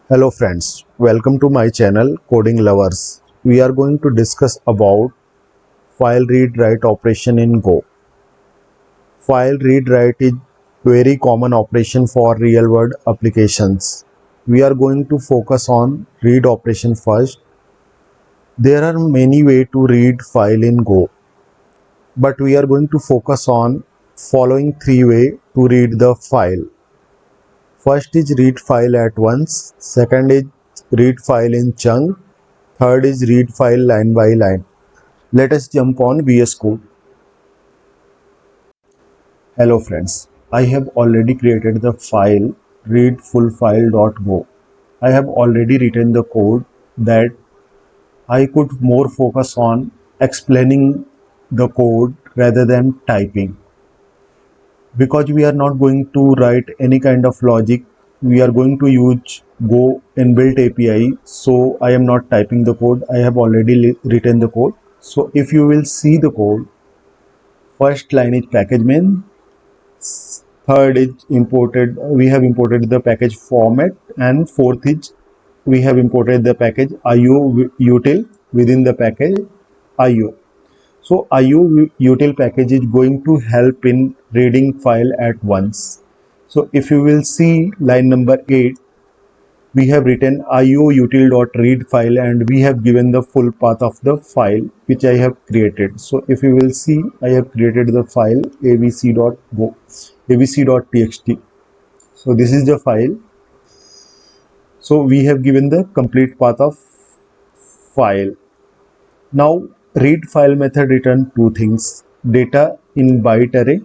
Hello friends, welcome to my channel Coding Lovers. We are going to discuss about file read write operation in Go. File read write is very common operation for real world applications. We are going to focus on read operation first. There are many ways to read file in Go, but we are going to focus on following three ways to read the file. First is read file at once, second is read file in chunk, third is read file line by line. Let us jump on VS Code. Hello friends, I have already created the file readfullfile.go. I have already written the code that I could more focus on explaining the code rather than typing. Because we are not going to write any kind of logic, we are going to use Go inbuilt API. So I am not typing the code. I have already written the code. So if you will see the code, first line is package main, third is imported, we have imported the package format, and fourth is we have imported the package IO util within the package IO. So IO util package is going to help in reading file at once. So if you will see line number 8, we have written io-util.read file and we have given the full path of the file which I have created. So if you will see, I have created the file abc.go, abc.txt. So this is the file. So we have given the complete path of file. Now read file method return two things: data in byte array,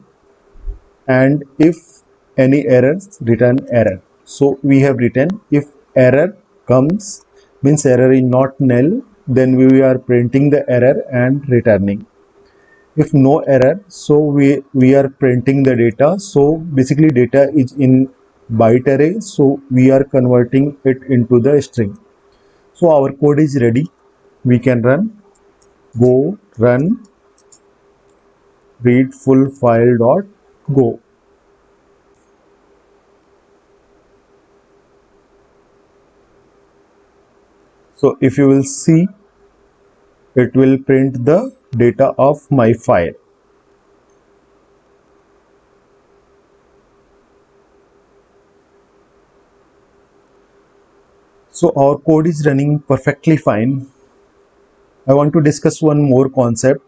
and if any errors, return error. So we have written if error comes, means error is not null, then we are printing the error and returning. If no error, so we are printing the data. So basically data is in byte array, so we are converting it into the string. So our code is ready. We can run go run read full file dot go. So if you will see, it will print the data of my file. So our code is running perfectly fine. I want to discuss one more concept.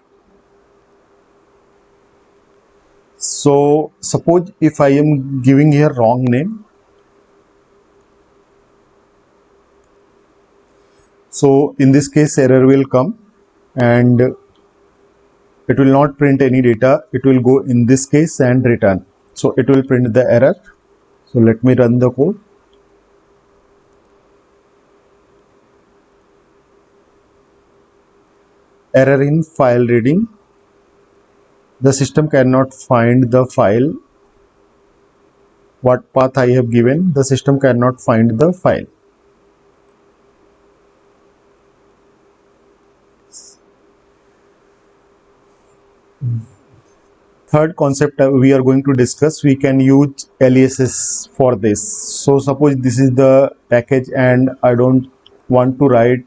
So suppose if I am giving here wrong name, so in this case error will come and it will not print any data. It will go in this case and return. So it will print the error. So let me run the code. Error in file reading. The system cannot find the file. What path I have given, the system cannot find the file. Third concept we are going to discuss, we can use aliases for this. So suppose this is the package and I don't want to write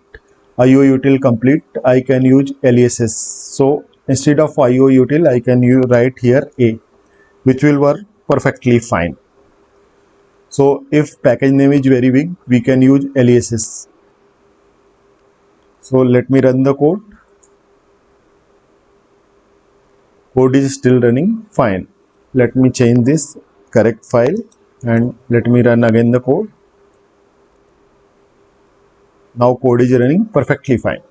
IOUtil complete, I can use aliases. So instead of IOUtil, I can write here A, which will work perfectly fine. So if package name is very big, we can use aliases. So let me run the code. Code is still running fine. Let me change this correct file and let me run again the code. Now code is running perfectly fine.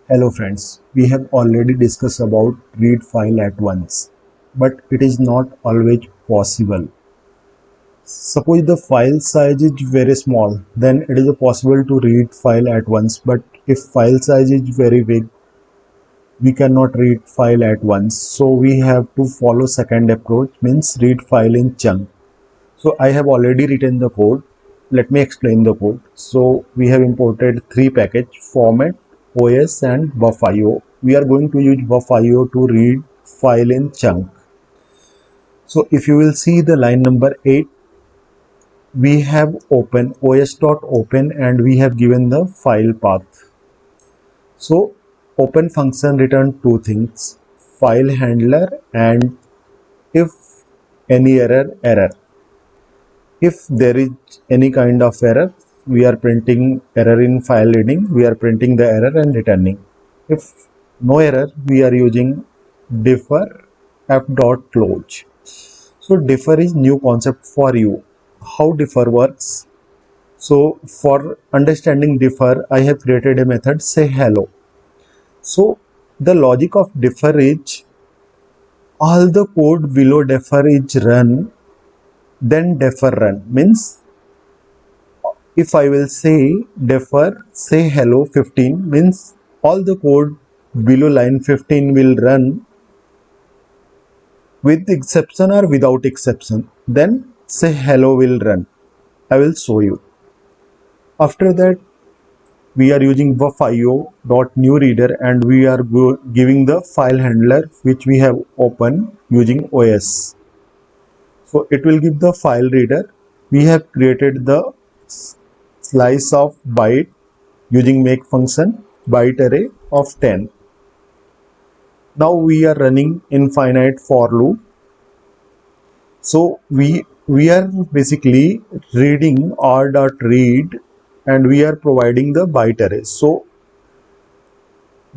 Hello friends, we have already discussed about read file at once, but it is not always possible. Suppose the file size is very small, then it is possible to read file at once, but if file size is very big, we cannot read file at once. So we have to follow second approach, means read file in chunk. So I have already written the code. Let me explain the code. So we have imported three package: format, OS and buff.io. We are going to use buff.io to read file in chunk. So if you will see the line number 8, we have open os.open and we have given the file path. So open function return two things, file handler and if any error. If there is any kind of error, we are printing error in file reading, we are printing the error and returning. If no error, we are using differ f.close. So differ is new concept for you. How differ works? So for understanding differ, I have created a method say hello. So the logic of differ is all the code below differ is run, then differ run means if I will say differ say hello 15 means all the code below line 15 will run with exception or without exception. Then say hello will run. I will show you. After that, we are using buffio.newReader and we are giving the file handler which we have opened using OS. So it will give the file reader. We have created the slice of byte using make function byte array of 10. Now we are running infinite for loop. So we are basically reading r.read and we are providing the byte array. So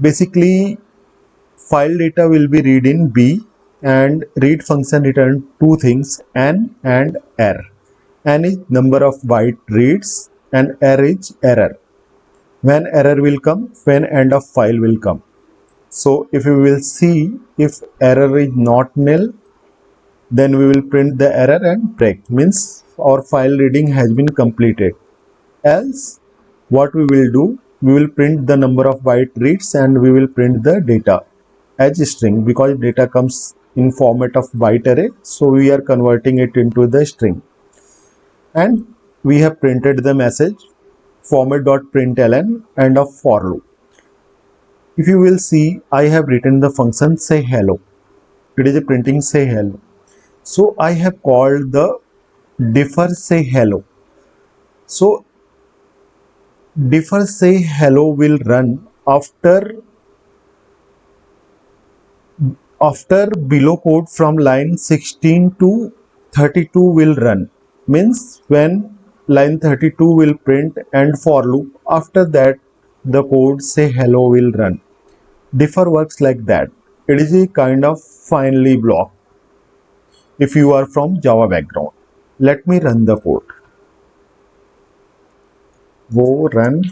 basically file data will be read in B and read function return two things n and r. N is number of byte reads and r is error. When error will come, when end of file will come. So if you will see if error is not nil, then we will print the error and break means our file reading has been completed. Else what we will do, we will print the number of byte reads and we will print the data as string because data comes in format of byte array, so we are converting it into the string and we have printed the message format.println end of for loop. If you will see, I have written the function say hello. It is a printing say hello. So I have called the differ say hello. So differ say hello will run after below code from line 16 to 32 will run means when line 32 will print and for loop, after that the code say hello will run. Differ works like that. It is a kind of finally block if you are from Java background. Let me run the code. Go run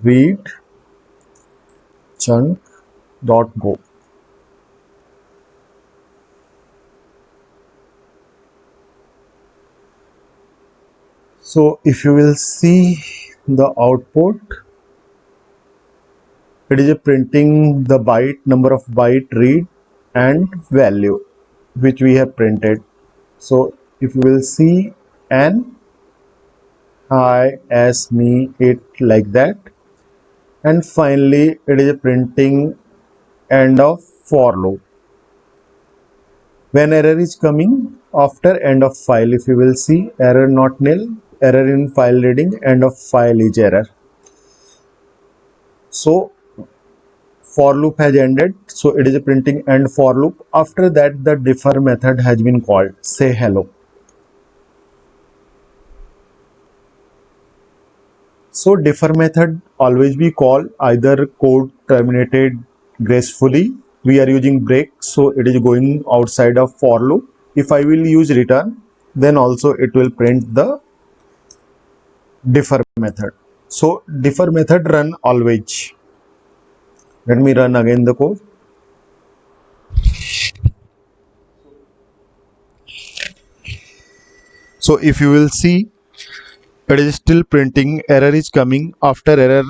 read chunk.go. So if you will see the output, it is a printing the byte number of byte read and value which we have printed. So if you will see n hi as me it like that, and finally it is a printing end of for loop. When error is coming after end of file, if you will see error not nil, error in file reading, end of file is error. So for loop has ended, so it is a printing end for loop. After that the differ method has been called say hello. So differ method always be called either code terminated gracefully, we are using break, so it is going outside of for loop. If I will use return, then also it will print the differ method. So differ method run always. Let me run again the code. So if you will see, it is still printing, error is coming after error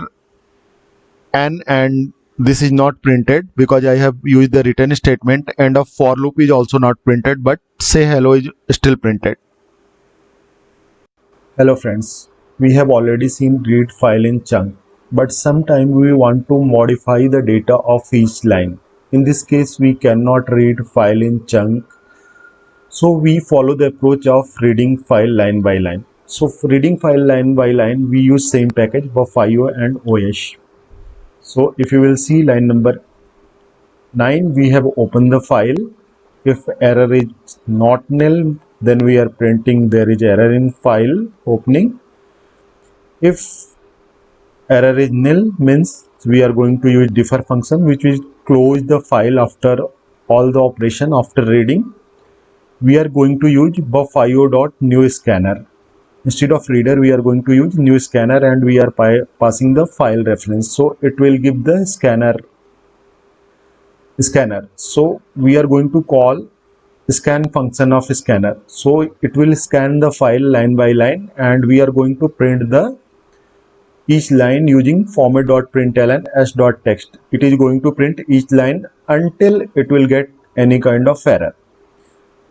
and this is not printed because I have used the return statement. End of for loop is also not printed, but say hello is still printed. Hello friends, we have already seen read file in chunk, but sometimes we want to modify the data of each line. In this case, we cannot read file in chunk So we follow the approach of reading file line by line. So for reading file line by line, we use same package buff.io and OS. So if you will see line number 9, we have opened the file. If error is not nil, then we are printing there is error in file opening. If error is nil, means we are going to use defer function, which will close the file after all the operation after reading. We are going to use buff.io.newScanner. Instead of reader, we are going to use new scanner, and we are passing the file reference. So it will give the scanner. So we are going to call scan function of scanner. So it will scan the file line by line, and we are going to print the each line using format.println s.text. It is going to print each line until it will get any kind of error.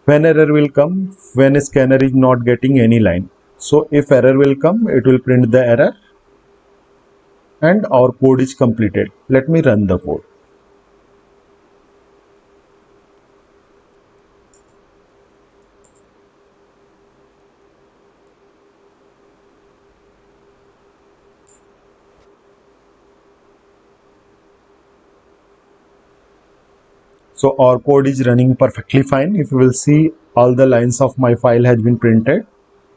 When error will come, when a scanner is not getting any line. So if error will come, it will print the error and our code is completed. Let me run the code. So our code is running perfectly fine. If you will see, all the lines of my file has been printed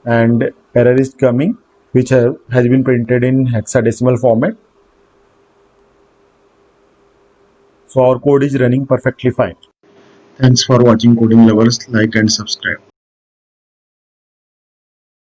and error is coming, which has been printed in hexadecimal format. So our code is running perfectly fine. Thanks for watching, coding lovers. Like and subscribe.